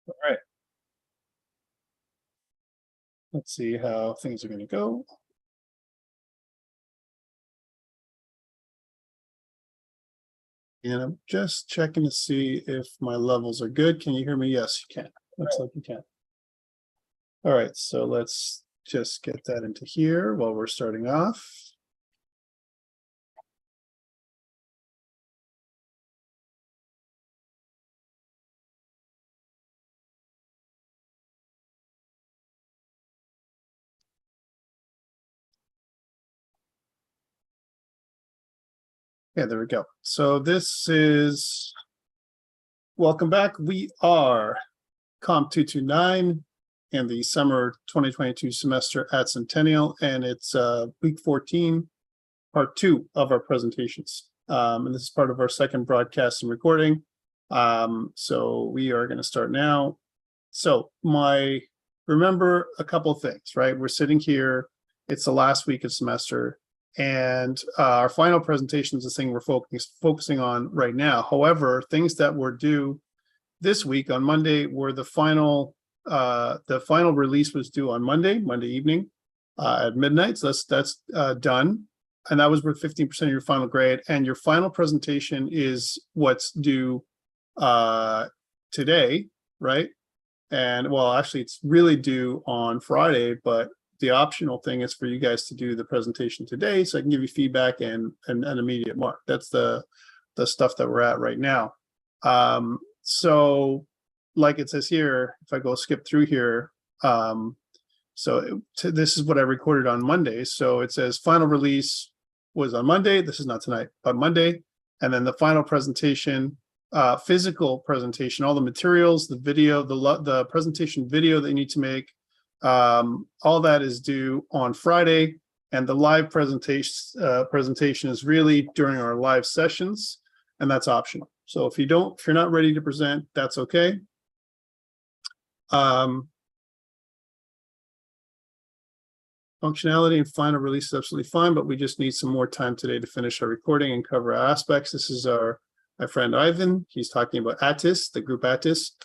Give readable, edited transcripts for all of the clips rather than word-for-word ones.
All right. Let's see how things are going to go. And I'm just checking to see if my levels are good. Can you hear me? Yes, you can. Looks like you can. All right, so let's just get that into here while we're starting off. Yeah, there we go. So this is, welcome back. We are Comp 229 and the summer 2022 semester at Centennial, and it's week 14, part 2 of our presentations. And this is part of our second broadcast and recording. So we are going to start now. So remember a couple of things, right? We're sitting here, it's the last week of semester, and our final presentation is the thing we're focusing on right now. However, things that were due this week on Monday were the final release was due on Monday evening at midnight. So that's done. And that was worth 15% of your final grade. And your final presentation is what's due today, right? And well, actually, it's really due on Friday, but the optional thing is for you guys to do the presentation today, so I can give you feedback and an immediate mark. That's the stuff that we're at right now. So like it says here, if I go skip through here, this is what I recorded on Monday. So it says final release was on Monday. This is not tonight, but Monday. And then the final presentation, physical presentation, all the materials, the video, the presentation video that you need to make, all that is due on Friday. And the live presentation is really during our live sessions, and that's optional. So if you're not ready to present, that's okay. Functionality and final release is absolutely fine, but we just need some more time today to finish our recording and cover our aspects. This is my friend Ivan. He's talking about ATIS, the group ATIS.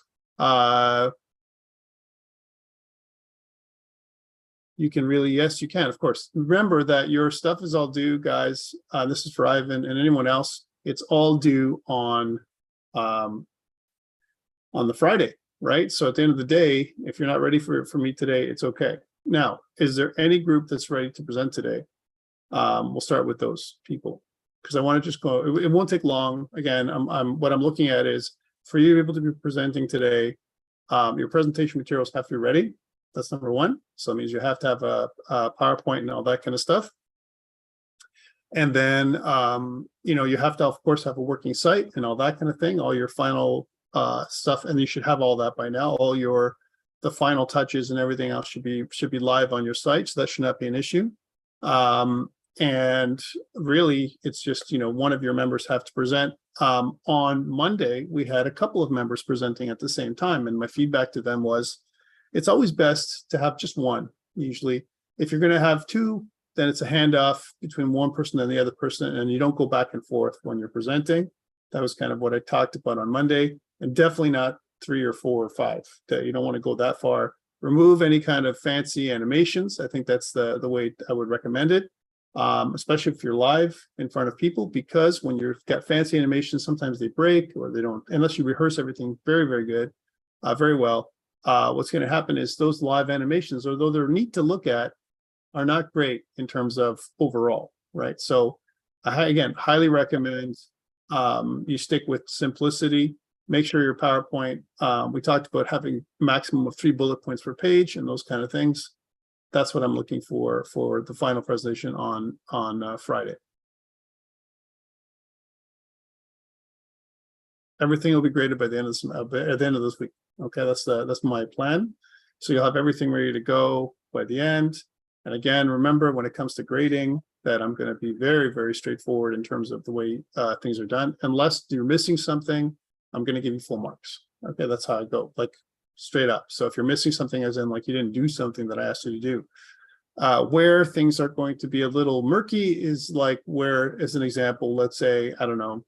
You can really, yes, you can, of course. Remember that your stuff is all due, guys. This is for Ivan and anyone else. It's all due on the Friday, right? So at the end of the day, if you're not ready for me today, it's okay. Now, is there any group that's ready to present today? We'll start with those people, because I want to just go, it won't take long. Again, what I'm looking at is for you to be able to be presenting today, your presentation materials have to be ready. That's number one. So it means you have to have a PowerPoint and all that kind of stuff. And then, you have to, of course, have a working site and all that kind of thing, all your final stuff. And you should have all that by now. The final touches and everything else should be live on your site. So that should not be an issue. And really, it's just, one of your members have to present. On Monday, we had a couple of members presenting at the same time. And my feedback to them was, it's always best to have just one. Usually, if you're going to have two, then it's a handoff between one person and the other person, and you don't go back and forth when you're presenting. That was kind of what I talked about on Monday, and definitely not 3 or 4 or 5. You don't want to go that far. Remove any kind of fancy animations. I think that's the way I would recommend it, especially if you're live in front of people, because when you've got fancy animations, sometimes they break or they don't, unless you rehearse everything very, very good, very well. What's going to happen is those live animations, although they're neat to look at, are not great in terms of overall, right? So again, highly recommend you stick with simplicity. Make sure your PowerPoint, we talked about having maximum of 3 bullet points per page and those kind of things. That's what I'm looking for the final presentation on Friday. Everything will be graded by the end of this week. Okay, that's my plan. So you'll have everything ready to go by the end. And again, remember, when it comes to grading, that I'm going to be very, very straightforward in terms of the way things are done. Unless you're missing something, I'm going to give you full marks. Okay, that's how I go, like straight up. So if you're missing something, as in like you didn't do something that I asked you to do, where things are going to be a little murky is like where, as an example, let's say, I don't know,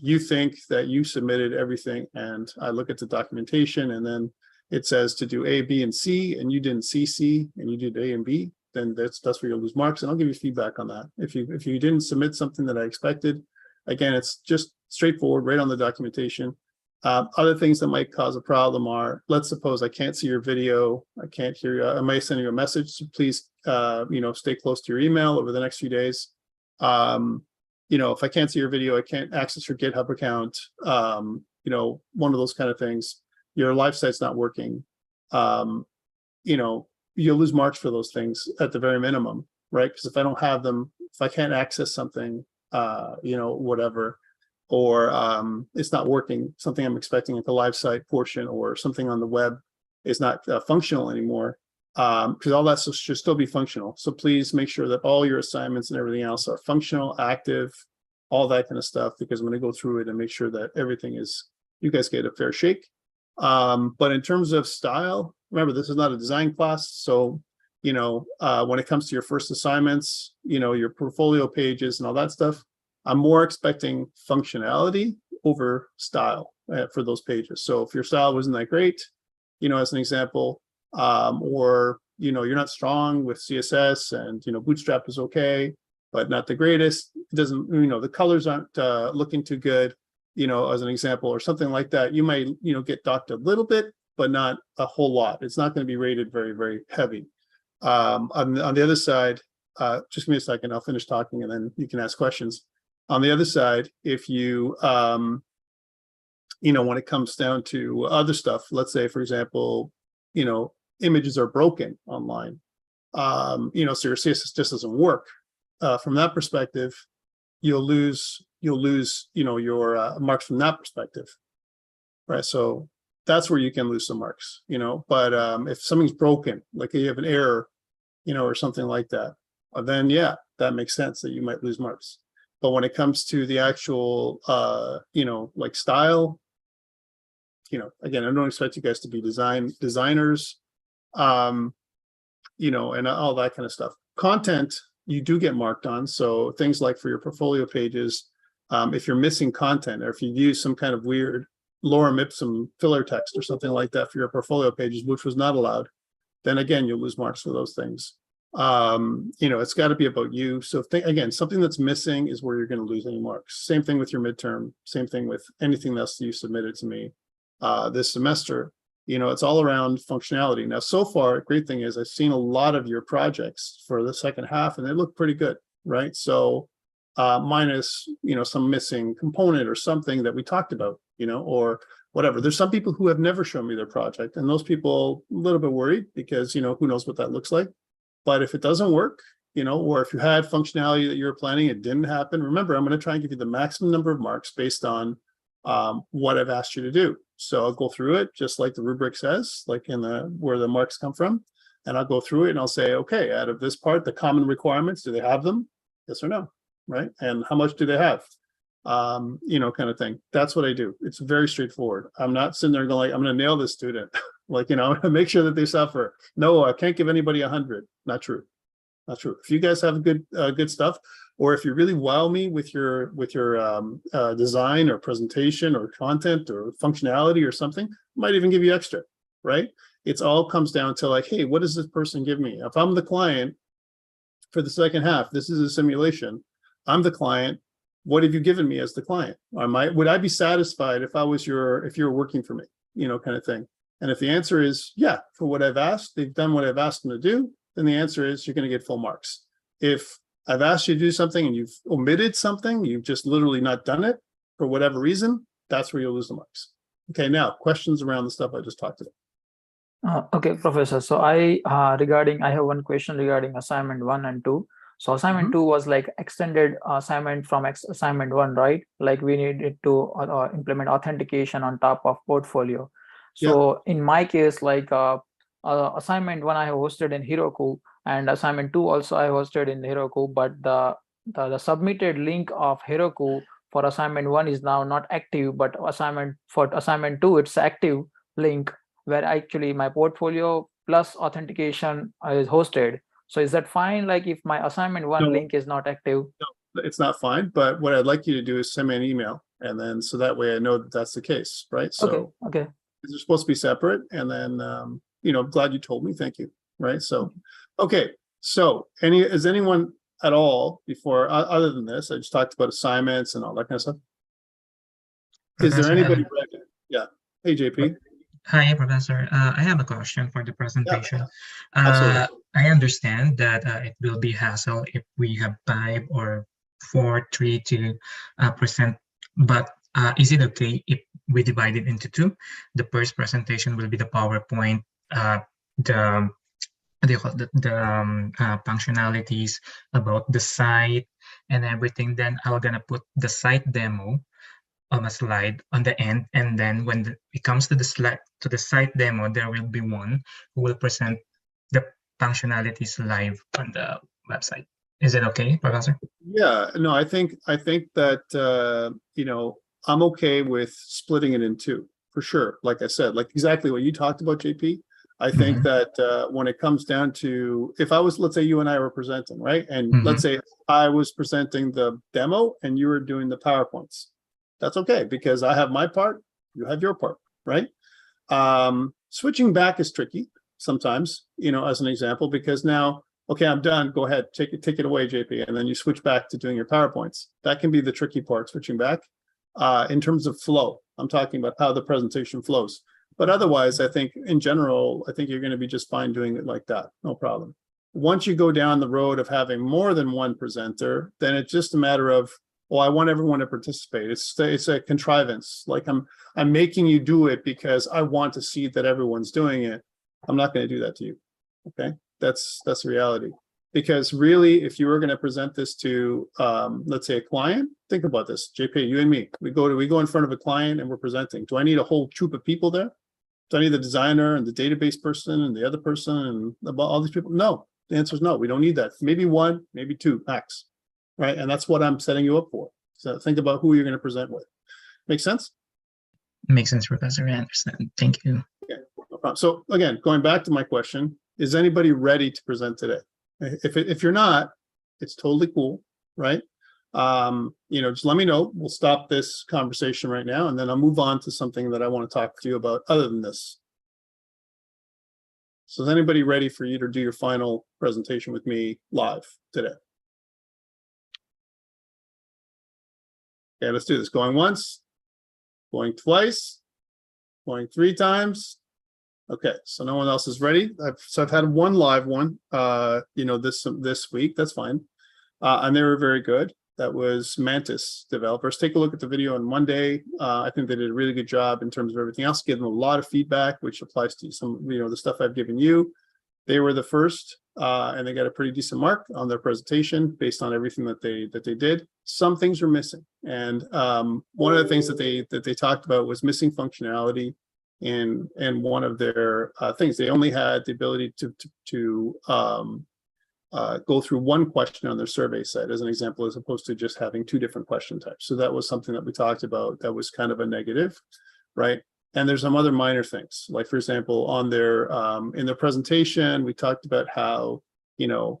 you think that you submitted everything, and I look at the documentation and then it says to do A, B, and C, and you didn't see C and you did A and B, then that's where you'll lose marks. And I'll give you feedback on that. If you didn't submit something that I expected, again, it's just straightforward, right on the documentation. Other things that might cause a problem are, let's suppose I can't see your video, I can't hear you, I might send you a message, so please, stay close to your email over the next few days. If I can't see your video, I can't access your GitHub account, one of those kind of things. Your live site's not working. You'll lose marks for those things at the very minimum, right? Because if I don't have them, if I can't access something, whatever, or it's not working, something I'm expecting at the live site portion, or something on the web is not functional anymore, because all that should still be functional. So please make sure that all your assignments and everything else are functional, active, all that kind of stuff, because I'm going to go through it and make sure that everything is, you guys get a fair shake. But in terms of style, remember, this is not a design class. So, when it comes to your first assignments, your portfolio pages and all that stuff, I'm more expecting functionality over style for those pages. So if your style wasn't that great, as an example, or, you're not strong with CSS and, Bootstrap is okay, but not the greatest, it doesn't, the colors aren't looking too good, as an example, or something like that, you might, get docked a little bit, but not a whole lot. It's not going to be rated very, very heavy. On the other side, just give me a second, I'll finish talking and then you can ask questions. On the other side, if you, when it comes down to other stuff, let's say, for example, images are broken online, so your CSS just doesn't work. From that perspective, you'll lose, your marks from that perspective, right? So that's where you can lose some marks, but if something's broken, like you have an error, or something like that, then yeah, that makes sense that you might lose marks. But when it comes to the actual, like style, again, I don't expect you guys to be designers, and all that kind of stuff. Content, you do get marked on. So things like for your portfolio pages, if you're missing content, or if you use some kind of weird lorem ipsum filler text or something like that for your portfolio pages, which was not allowed, then again, you'll lose marks for those things. It's got to be about you. So again, something that's missing is where you're going to lose any marks. Same thing with your midterm, same thing with anything else that you submitted to me this semester. It's all around functionality. Now, so far, great thing is I've seen a lot of your projects for the second half and they look pretty good, right? So minus, some missing component or something that we talked about, or whatever. There's some people who have never shown me their project, and those people a little bit worried because, who knows what that looks like. But if it doesn't work, or if you had functionality that you were planning, it didn't happen, remember, I'm going to try and give you the maximum number of marks based on what I've asked you to do. So I'll go through it just like the rubric says, like where the marks come from. And I'll go through it and I'll say, okay, out of this part, the common requirements, do they have them? Yes or no, right? And how much do they have? Kind of thing. That's what I do. It's very straightforward. I'm not sitting there going like, I'm going to nail this student. I'm going to make sure that they suffer. No, I can't give anybody 100. Not true. Not true. If you guys have good stuff, or if you really wow me with your design or presentation or content or functionality or something, I might even give you extra, right? It's all comes down to like, hey, what does this person give me? If I'm the client for the second half, this is a simulation. I'm the client. What have you given me as the client? Would I be satisfied if you were working for me, kind of thing? And if the answer is, yeah, for what I've asked, they've done what I've asked them to do, then the answer is you're going to get full marks. If I've asked you to do something and you've omitted something, you've just literally not done it for whatever reason, that's where you'll lose the marks. Okay, now questions around the stuff I just talked about. Okay, Professor. So I have one question regarding assignment 1 and 2. So assignment 2 was like extended assignment from assignment 1, right? Like we needed to implement authentication on top of portfolio. So in my case, like assignment 1 I have hosted in Heroku, and assignment 2 also I hosted in Heroku, but the submitted link of Heroku for assignment 1 is now not active, but assignment 2 it's active link where actually my portfolio plus authentication is hosted. So is that fine? Like if my assignment 1 link is not active? it's not fine, but what I'd like you to do is send me an email, and then so that way I know that that's the case, right? Okay, So okay. they're supposed to be separate, and then I'm glad you told me. Thank you. Right. So, okay. So, is anyone at all before other than this? I just talked about assignments and all that kind of stuff. Is there Professor, anybody ready? Yeah. Hey, JP. hi, Professor. I have a question for the presentation. absolutely. I understand that it will be hassle if we have 5 or 4, 3 to present, but is it okay if we divide it into 2? The first presentation will be the PowerPoint, the what do you call it, the functionalities about the site and everything. Then I'm gonna put the site demo on a slide on the end, and then when it comes to the site demo, there will be one who will present the functionalities live on the website. Is it okay, Professor? Yeah. No, I think that I'm okay with splitting it in two for sure. Like I said, like exactly what you talked about, JP. I think that when it comes down to, if I was, let's say you and I were presenting, right? And let's say I was presenting the demo and you were doing the PowerPoints. That's okay, because I have my part, you have your part, right? Switching back is tricky sometimes, as an example, because now, okay, I'm done. Go ahead, take it away, JP, and then you switch back to doing your PowerPoints. That can be the tricky part, switching back. In terms of flow, I'm talking about how the presentation flows. But otherwise, I think in general, I think you're going to be just fine doing it like that, no problem. Once you go down the road of having more than one presenter, then it's just a matter of, well, I want everyone to participate. It's a contrivance. Like I'm making you do it because I want to see that everyone's doing it. I'm not going to do that to you. Okay, that's the reality. Because really, if you were going to present this to, let's say, a client, think about this, JP, you and me. We go in front of a client and we're presenting. Do I need a whole troop of people there? Do I need the designer and the database person and the other person and about all these people? No, the answer is no. We don't need that. Maybe one, maybe two max. Right. And that's what I'm setting you up for. So think about who you're going to present with. Make sense? Makes sense, Professor. I understand. Thank you. Okay, no problem. So again, going back to my question, is anybody ready to present today? If you're not, it's totally cool, right? Just let me know. We'll stop this conversation right now, and then I'll move on to something that I want to talk to you about other than this. So is anybody ready for you to do your final presentation with me live today? Okay, let's do this. Going once, going twice, going 3 times. Okay, so no one else is ready. I've had one live one, this week. That's fine, and they were very good. That was Mantis developers. Take a look at the video on Monday. I think they did a really good job in terms of everything else. Give them a lot of feedback, which applies to some, the stuff I've given you. They were the first, and they got a pretty decent mark on their presentation based on everything that they did. Some things were missing, and one of the things that they talked about was missing functionality. And one of their things, they only had the ability to go through one question on their survey site, as an example, as opposed to just having 2 different question types. So that was something that we talked about that was kind of a negative, right? And there's some other minor things, like for example, on their in their presentation, we talked about how the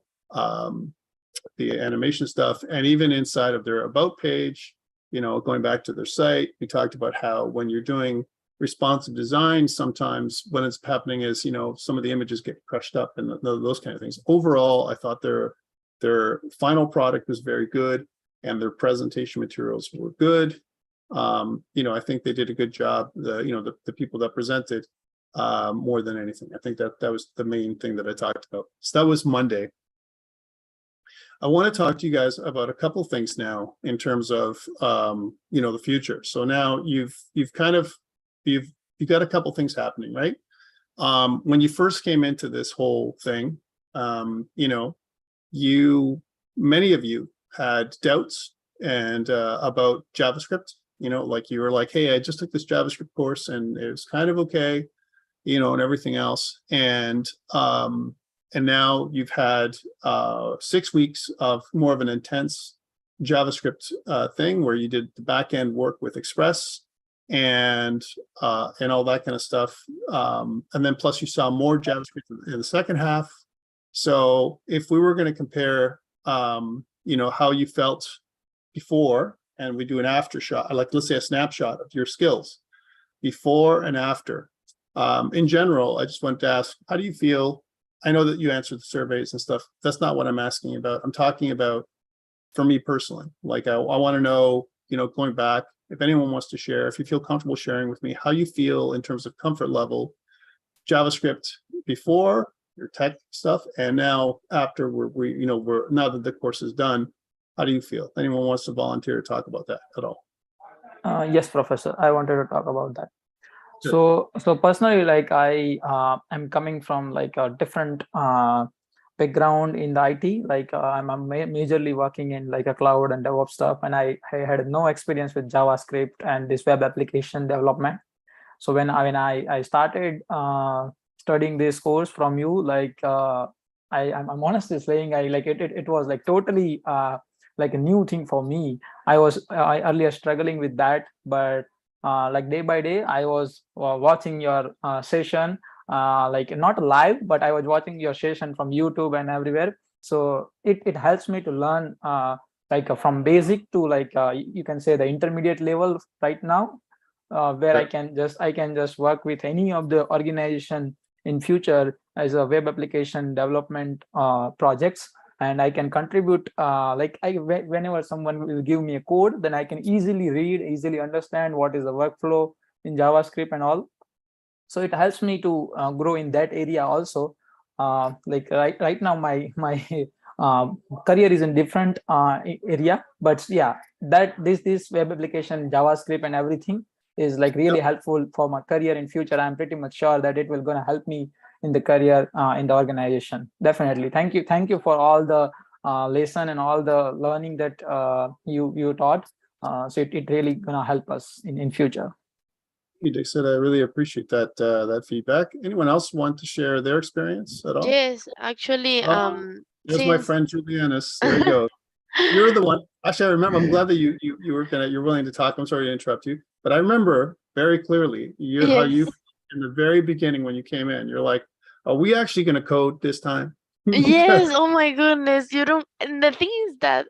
animation stuff, and even inside of their about page, going back to their site, we talked about how when you're doing responsive design, sometimes when it's happening is, some of the images get crushed up and those kind of things. Overall, I thought their final product was very good and their presentation materials were good. I think they did a good job. The people that presented more than anything. I think that was the main thing that I talked about. So that was Monday. I want to talk to you guys about a couple things now in terms of the future. So now you've got a couple things happening, right? When you first came into this whole thing, many of you had doubts and about JavaScript. Like you were like, hey, I just took this JavaScript course and it was kind of okay, and everything else. And now you've had 6 weeks of more of an intense JavaScript thing where you did the back end work with Express and all that kind of stuff. And then plus you saw more JavaScript in the second half. So if we were going to compare, how you felt before and we do an after shot, like let's say a snapshot of your skills before and after. In general, I just want to ask, how do you feel? I know that you answered the surveys and stuff. That's not what I'm asking about. I'm talking about for me personally. Like I want to know, going back, if anyone wants to share, if you feel comfortable sharing with me, how you feel in terms of comfort level, JavaScript before your tech stuff, and now after we're now that the course is done, how do you feel? Anyone wants to volunteer to talk about that at all? Yes, Professor, I wanted to talk about that. Good. So personally, like I am coming from like a different background in the IT. Like I'm majorly working in like a cloud and DevOps stuff, and I had no experience with JavaScript and this web application development. So when I started studying this course from you, like I'm honestly saying it was like totally like a new thing for me. I was earlier struggling with that, but like day by day I was watching your session, like not live, but I was watching your session from YouTube and everywhere. So it helps me to learn like from basic to like you can say the intermediate level right now, where I can just work with any of the organization in future as a web application development projects, and I can contribute whenever someone will give me a code, then I can easily read, easily understand what is the workflow in JavaScript and all. So it helps me to grow in that area also. Like right now my career is in different area, but yeah, that this web application JavaScript and everything is like really helpful for my career in future. I'm pretty much sure that it will gonna help me in the career in the organization. Definitely. Thank you for all the lesson and all the learning that you taught. So it really gonna help us in future. Dixit, I really appreciate that feedback. Anyone else want to share their experience at all? Yes, actually, There's my friend Julianis. There you go. You're the one. Actually, I remember. I'm glad that you're willing to talk. I'm sorry to interrupt you, but I remember very clearly how you in the very beginning when you came in. You're like, "Are we actually going to code this time?" Yes, oh my goodness, you don't, and the thing is that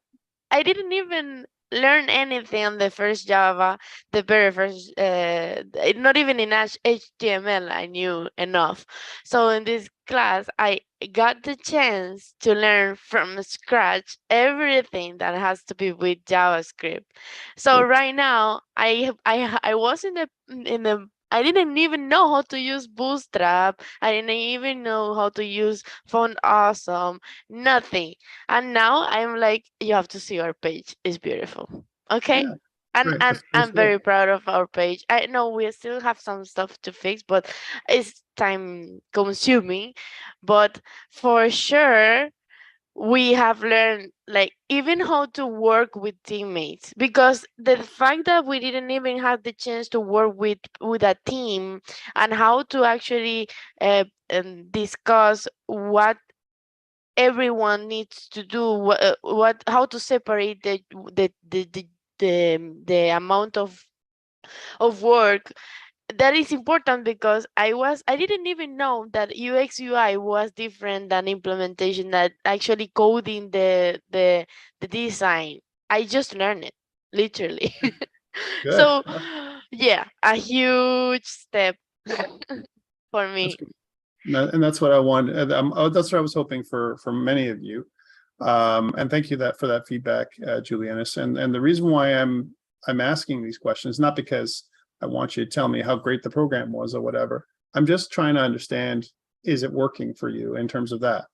I didn't even learn anything on the first Java, the very first, not even in HTML I knew enough. So in this class, I got the chance to learn from scratch everything that has to be with JavaScript. So right now, I was in the I didn't even know how to use Bootstrap. I didn't even know how to use Font Awesome. Nothing. And now I'm like, you have to see our page. It's beautiful. Okay. Yeah, And great. I'm very proud of our page. I know we still have some stuff to fix, but it's time consuming. But for sure, we have learned like even how to work with teammates, because the fact that we didn't even have the chance to work with a team and how to actually discuss what everyone needs to do, what how to separate the amount of work, that is important, because I didn't even know that UX UI was different than implementation, that actually coding the design. I just learned it literally. Good. So yeah, a huge step for me. And that's what I wanted. That's what I was hoping for many of you. And thank you for that feedback, Julianis. And the reason why I'm asking these questions, not because I want you to tell me how great the program was or whatever. I'm just trying to understand, is it working for you in terms of that?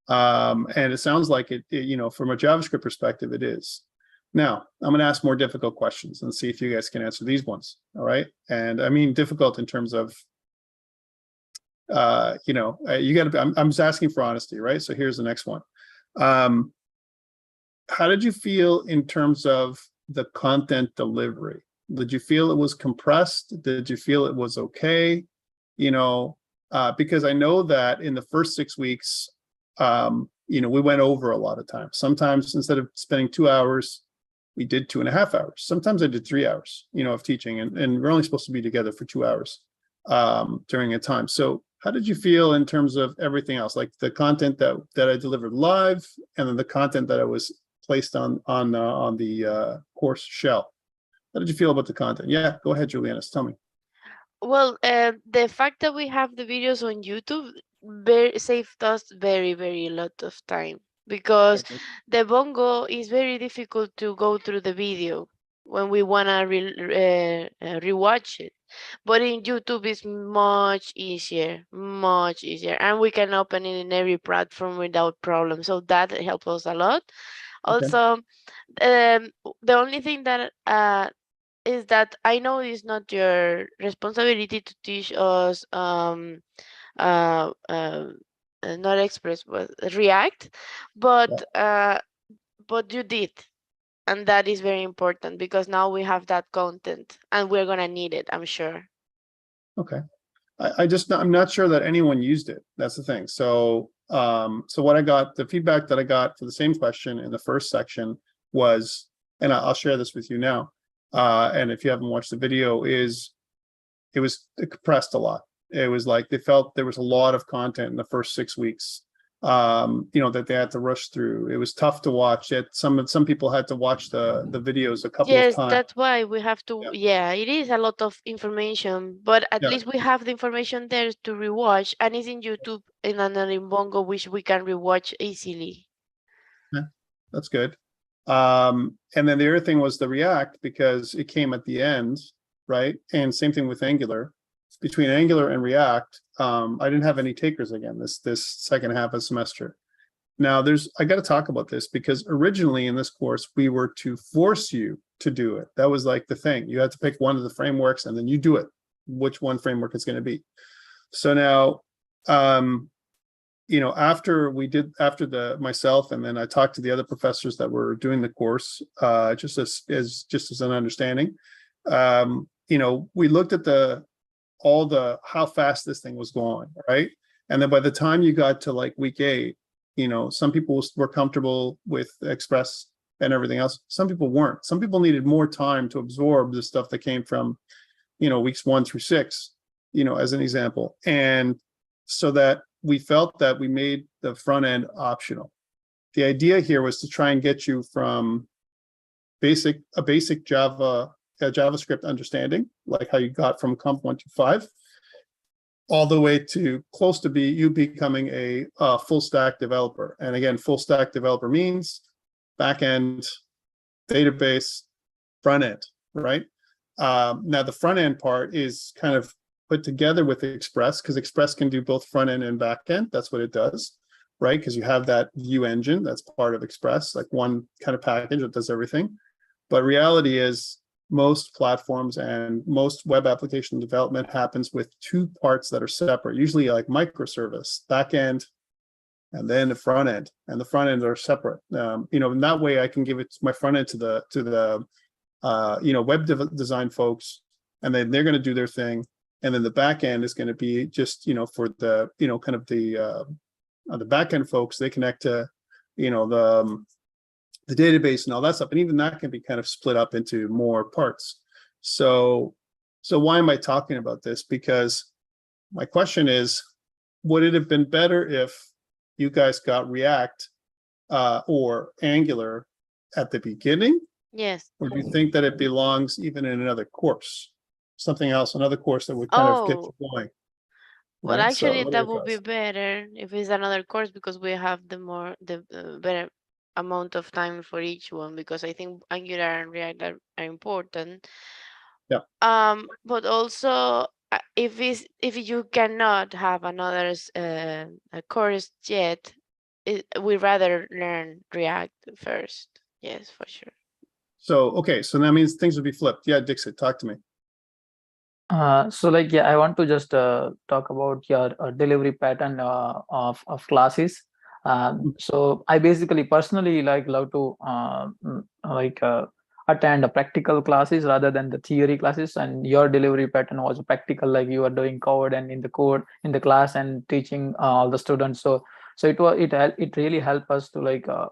And it sounds like it, from a JavaScript perspective, it is. Now, I'm going to ask more difficult questions and see if you guys can answer these ones. All right. And I mean, difficult in terms of, you got to, I'm just asking for honesty, right? So here's the next one. How did you feel in terms of the content delivery? Did you feel it was compressed? Did you feel it was okay? Because I know that in the first 6 weeks, we went over a lot of time. Sometimes instead of spending 2 hours, we did 2.5 hours. Sometimes I did 3 hours, of teaching, and we're only supposed to be together for 2 hours during a time. So how did you feel in terms of everything else, like the content that I delivered live, and then the content that I was placed on the course shell. How did you feel about the content? Yeah, go ahead, Juliana, tell me. Well, the fact that we have the videos on YouTube saved us very lot of time, because the bongo is very difficult to go through the video when we wanna rewatch it. But in YouTube it's much easier, and we can open it in every platform without problem. So that helps us a lot. Also, the only thing that is that I know it's not your responsibility to teach us not Express but React, but you did, and that is very important because now we have that content and we're gonna need it, I'm sure. Okay. I'm not sure that anyone used it. That's the thing. So what I got, the feedback that I got for the same question in the first section was, and I'll share this with you now. And if you haven't watched the video, it compressed a lot. It was like they felt there was a lot of content in the first 6 weeks, that they had to rush through. It was tough to watch. Some people had to watch the videos a couple of times. That's why we have to. Yeah, it is a lot of information, but at least we have the information there to rewatch, and it's in YouTube and in Bongo, which we can rewatch easily. Yeah, that's good. And then the other thing was the React, because it came at the end, right? And same thing with Angular. Between Angular and React, I didn't have any takers again this second half of semester. Now I got to talk about this, because originally in this course, we were to force you to do it. That was like the thing. You had to pick one of the frameworks and then you do it, which one framework it's going to be. So now, after myself, and then I talked to the other professors that were doing the course, just as an understanding, we looked at how fast this thing was going, right? And then by the time you got to like week 8, some people were comfortable with Express and everything else. Some people weren't. Some people needed more time to absorb the stuff that came from, weeks 1 through 6, as an example. And so that we felt that we made the front end optional. The idea here was to try and get you from a basic JavaScript understanding, like how you got from Comp 125, all the way to close to you becoming a full stack developer. And again, full stack developer means backend, database, front end, right? Now the front end part is kind of put together with Express, because Express can do both front end and back end. That's what it does, right? Because you have that view engine that's part of Express, like one kind of package that does everything. But reality is, most platforms and most web application development happens with 2 parts that are separate, usually like microservice, back end, and then the front end. And the front end are separate. In that way, I can give it my front end to the web design folks, and then they're going to do their thing. And then the back end is going to be just, for the, kind of the back end folks, they connect to, the database and all that stuff. And even that can be kind of split up into more parts. So why am I talking about this? Because my question is, would it have been better if you guys got React or Angular at the beginning? Yes. Or do you think that it belongs even in another course? Something else, another course that would kind of get you going. Well, right? actually, So that would be better if it's another course, because we have the better amount of time for each one, because I think Angular and React are important. Yeah. But also, if you cannot have another a course yet, we rather learn React first. Yes, for sure. So that means things would be flipped. Yeah, Dixit, talk to me. I want to just talk about your delivery pattern of classes. So I basically personally love to attend practical classes rather than the theory classes. And your delivery pattern was practical, like you are doing code and in the class and teaching all the students. So it really helped us to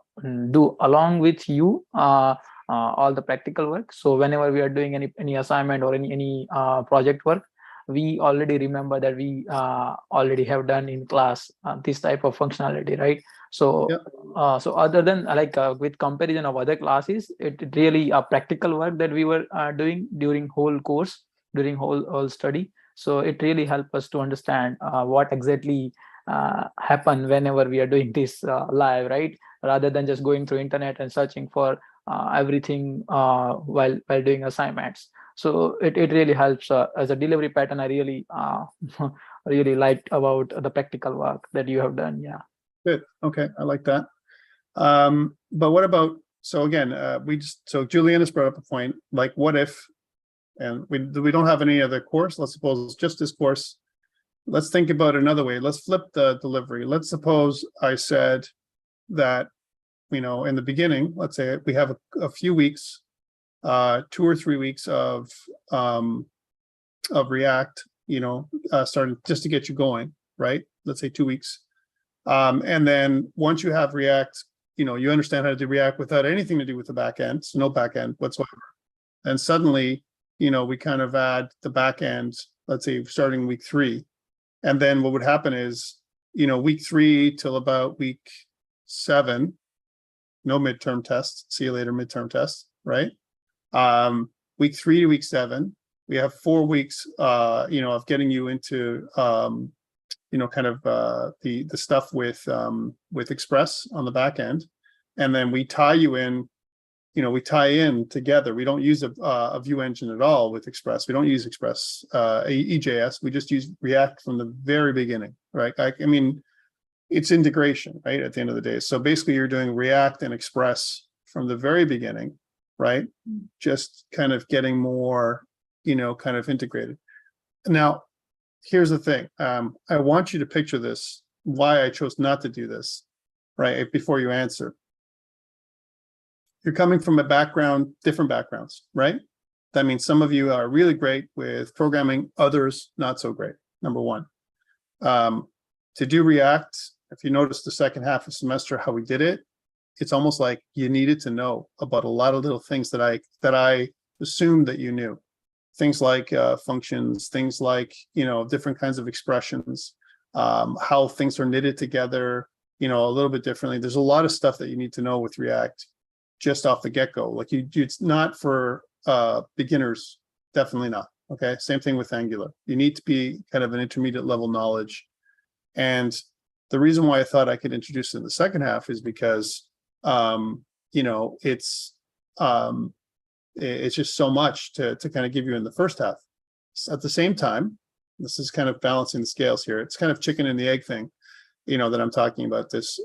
do along with you all the practical work. So whenever we are doing any assignment or any project work, we already remember that we already have done in class this type of functionality, right? So Yep. so other than with comparison of other classes, it really practical work that we were doing during whole course, during whole study. So it really helped us to understand what exactly happen whenever we are doing this live, right? Rather than just going through internet and searching for everything while doing assignments. So it really helps as a delivery pattern. I really really liked about the practical work that you have done. Yeah. Good. Okay, I like that. But what about, so again, so Julian has brought up a point, like what if, and we don't have any other course, let's suppose it's just this course. Let's think about another way. Let's flip the delivery. Let's suppose I said that, in the beginning, let's say we have a few weeks, 2 or 3 weeks of React, starting just to get you going, right? Let's say 2 weeks. And then once you have React, you understand how to do React without anything to do with the back end, so no back end whatsoever. And suddenly, we kind of add the back end, let's say starting week 3. And then what would happen is, week 3 till about week 7, no midterm tests, see you later midterm tests, right? Week 3 to week 7, we have 4 weeks, of getting you into, kind of the stuff with Express on the back end. And then we tie you in, we tie in together. We don't use a view engine at all with Express. We don't use Express EJS. We just use React from the very beginning, right? I mean, it's integration, right? At the end of the day. So basically you're doing React and Express from the very beginning, right? Just kind of getting more, kind of integrated. Now, here's the thing. I want you to picture this, why I chose not to do this, right? Before you answer. You're coming from a background, different backgrounds, right? That means some of you are really great with programming, others not so great, number one. To do React, if you notice the second half of semester, how we did it, it's almost like you needed to know about a lot of little things that I assumed that you knew. Things like functions, things like, different kinds of expressions, how things are knitted together, a little bit differently. There's a lot of stuff that you need to know with React just off the get-go. Like it's not for beginners, definitely not. Okay, same thing with Angular. You need to be kind of an intermediate level knowledge. And the reason why I thought I could introduce it in the second half is because, it's just so much to kind of give you in the first half. At the same time, this is kind of balancing the scales here. It's kind of chicken and the egg thing, that I'm talking about this.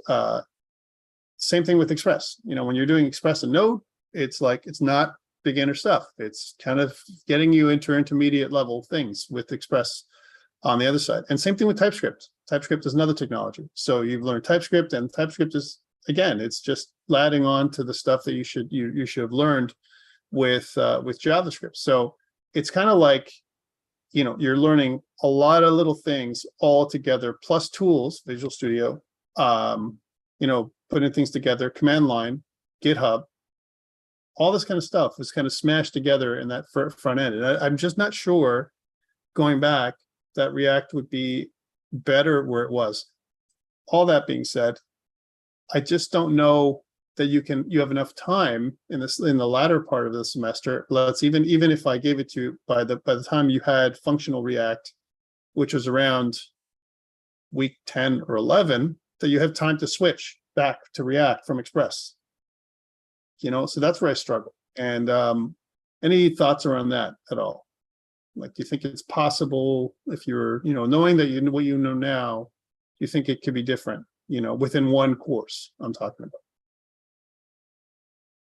Same thing with Express. When you're doing Express and Node, it's not beginner stuff. It's kind of getting you into intermediate level things with Express on the other side. And same thing with TypeScript. TypeScript is another technology. So you've learned TypeScript, and TypeScript is, again, it's just adding on to the stuff that you should have learned with JavaScript. So it's kind of like, you're learning a lot of little things all together, plus tools, Visual Studio, putting things together, command line, GitHub, all this kind of stuff is kind of smashed together in that front end. And I'm just not sure, going back, that React would be better where it was. All that being said, I just don't know that you have enough time in the latter part of the semester. Let's even if I gave it to you by the time you had functional React, which was around week 10 or 11, that you have time to switch back to React from Express. So that's where I struggle. And any thoughts around that at all? Like, do you think it's possible, if you're, knowing that what you know now, do you think it could be different, within one course I'm talking about?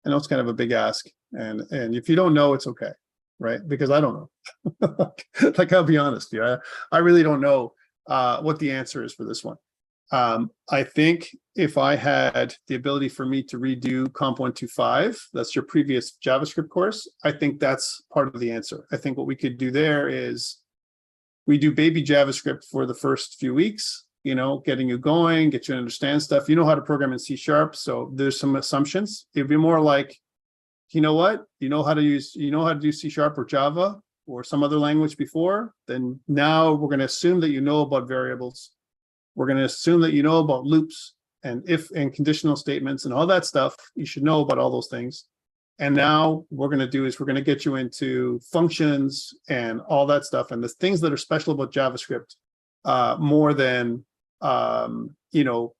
I know it's kind of a big ask, and if you don't know, it's okay, right? Because I don't know. Like, I'll be honest with you, I really don't know what the answer is for this one. I think if I had the ability for me to redo Comp 125, that's your previous JavaScript course, I think that's part of the answer. I think what we could do there is we do baby JavaScript for the first few weeks, getting you going, get you to understand stuff. You know how to program in C#, so there's some assumptions. It'd be more like, you know what? You know how to do C# or Java. or some other language before, then now we're going to assume that you know about variables. We're going to assume that you know about loops and if and conditional statements and all that stuff. You should know about all those things. And now what we're going to do is we're going to get you into functions and all that stuff and the things that are special about JavaScript, more than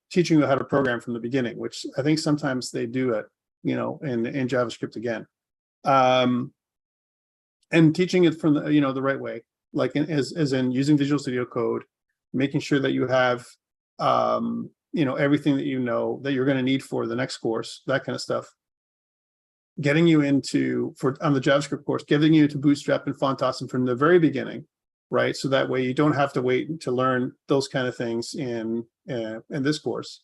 teaching you how to program from the beginning, which I think sometimes they do it, in JavaScript again. And teaching it from the right way, like as in using Visual Studio Code, making sure that you have everything that that you're going to need for the next course, that kind of stuff. Getting you into on the JavaScript course, getting you to Bootstrap and Fontaine from the very beginning, right? So that way you don't have to wait to learn those kind of things in this course.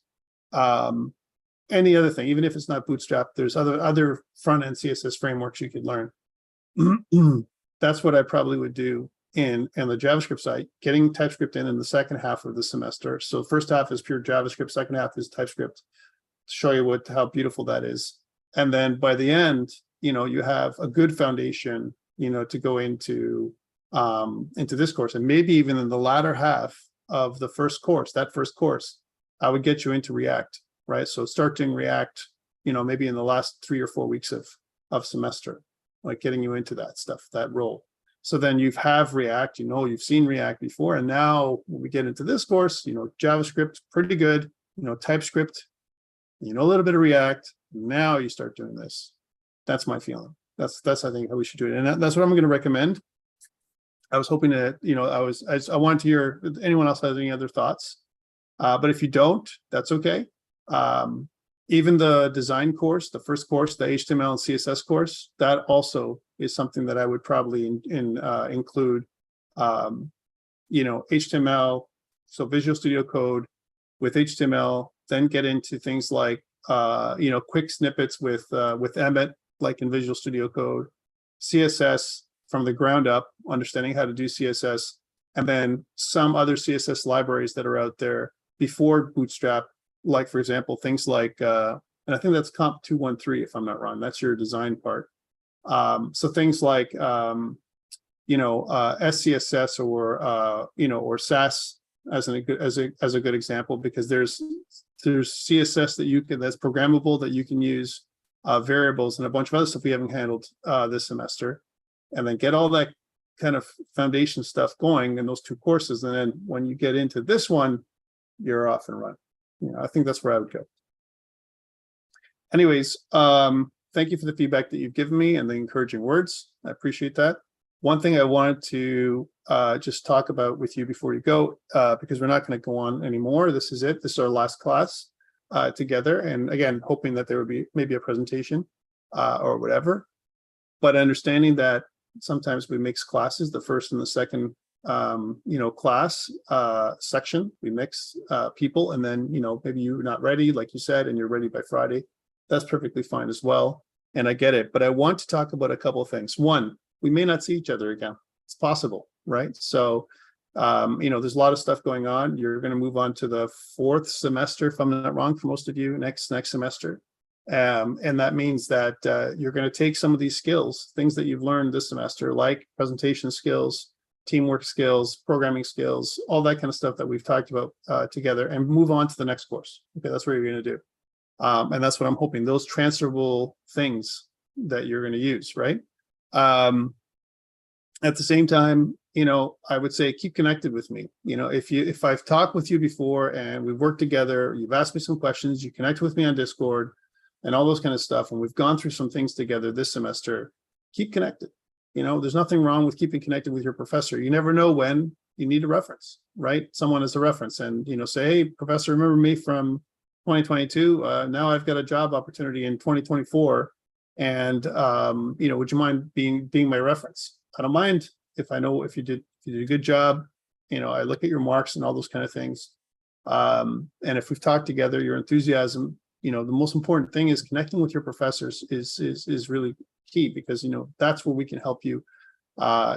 Any other thing, even if it's not Bootstrap, there's other front-end CSS frameworks you could learn. That's what I probably would do in the JavaScript side, getting TypeScript in the second half of the semester. So first half is pure JavaScript, second half is TypeScript, to show you how beautiful that is. And then by the end, you have a good foundation, to go into this course. And maybe even in the latter half of the first course, I would get you into React, right? So start doing React, maybe in the last 3 or 4 weeks of semester, like getting you into that stuff, that role. So then you have React, you've seen React before. And now when we get into this course, JavaScript, pretty good, TypeScript, a little bit of React. Now you start doing this. That's my feeling. That's I think how we should do it. And that's what I'm going to recommend. I was hoping that, I wanted to hear if anyone else has any other thoughts. But if you don't, that's okay. Even the design course, the first course, the HTML and CSS course, that also is something that I would probably include, HTML, so Visual Studio Code with HTML, then get into things like, quick snippets with Emmet, like in Visual Studio Code, CSS from the ground up, understanding how to do CSS, and then some other CSS libraries that are out there before Bootstrap, like, for example, things like, and I think that's Comp 213, if I'm not wrong, that's your design part. So things like, SCSS or SAS as a good example, because there's CSS that's programmable that you can use, variables and a bunch of other stuff we haven't handled this semester, and then get all that kind of foundation stuff going in those 2 courses. And then when you get into this one, you're off and running. I think that's where I would go. Anyways, thank you for the feedback that you've given me and the encouraging words. I appreciate that. One thing I wanted to just talk about with you before you go, because we're not going to go on anymore. This is it. This is our last class together. And again, hoping that there would be maybe a presentation or whatever. But understanding that sometimes we mix classes, the first and the second class section, we mix people, and then maybe you're not ready, like you said, and you're ready by Friday. That's perfectly fine as well, and I get it. But I want to talk about a couple of things. One, we may not see each other again. It's possible, right? So there's a lot of stuff going on. You're going to move on to the 4th semester, if I'm not wrong, for most of you, next semester. And that means that you're going to take some of these skills, things that you've learned this semester, like presentation skills, teamwork skills, programming skills, all that kind of stuff that we've talked about together, and move on to the next course. Okay, that's what you're going to do. And that's what I'm hoping, those transferable things that you're going to use, right? At the same time, I would say keep connected with me. If I've talked with you before and we've worked together, you've asked me some questions, you connect with me on Discord and all those kind of stuff, and we've gone through some things together this semester, keep connected. There's nothing wrong with keeping connected with your professor. You never know when you need a reference, right? Someone as a reference, and say, hey, professor, remember me from 2022? Now I've got a job opportunity in 2024, and would you mind being my reference? I don't mind if I know if you did a good job. I look at your marks and all those kind of things. And if we've talked together, your enthusiasm, the most important thing is connecting with your professors is really key, because that's where we can help you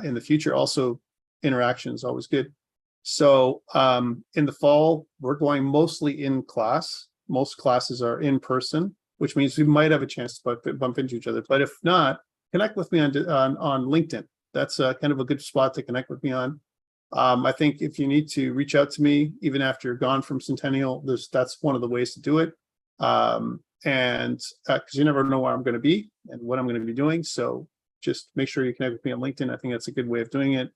in the future. Also, interaction is always good. So in the fall, we're going mostly in class. Most classes are in person, which means we might have a chance to bump into each other. But if not, connect with me on LinkedIn. that's kind of a good spot to connect with me on. I think if you need to reach out to me, even after you're gone from Centennial, that's one of the ways to do it. And because you never know where I'm going to be and what I'm going to be doing. So just make sure you connect with me on LinkedIn. I think that's a good way of doing it.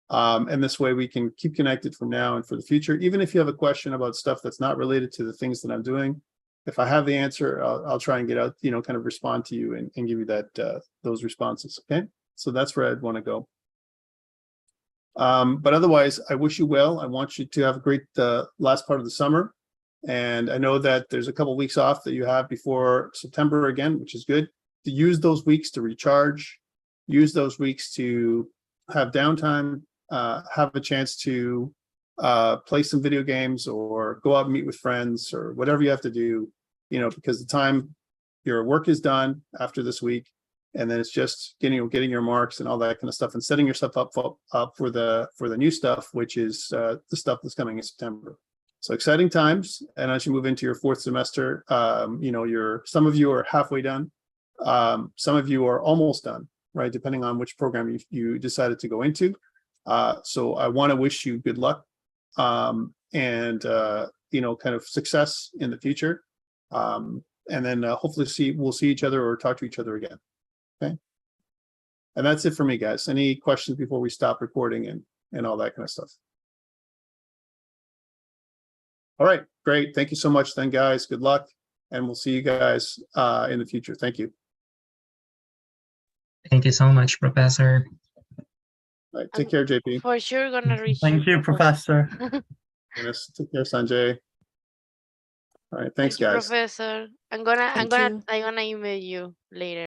And this way we can keep connected from now and for the future. Even if you have a question about stuff that's not related to the things that I'm doing, if I have the answer, I'll try and get out, kind of respond to you and give you those responses. Okay. So that's where I'd want to go. But otherwise, I wish you well. I want you to have a great last part of the summer. And I know that there's a couple weeks off that you have before September again, which is good. To use those weeks to recharge, use those weeks to have downtime, have a chance to play some video games or go out and meet with friends or whatever you have to do, because the time your work is done after this week, and then it's just getting your marks and all that kind of stuff and setting yourself up for the new stuff, which is the stuff that's coming in September. So exciting times. And as you move into your fourth semester, some of you are halfway done. Some of you are almost done, right? Depending on which program you decided to go into. So I want to wish you good luck and kind of success in the future. And then hopefully we'll see each other or talk to each other again. Okay. And that's it for me, guys. Any questions before we stop recording and all that kind of stuff? All right, great. Thank you so much then, guys. Good luck. And we'll see you guys in the future. Thank you. Thank you so much, Professor. All right, take care, JP. For sure gonna reach Thank you, Professor. Yes, take care, Sanjay. All right, thanks, Thank you, guys. Professor. I'm Thank gonna you. email you later.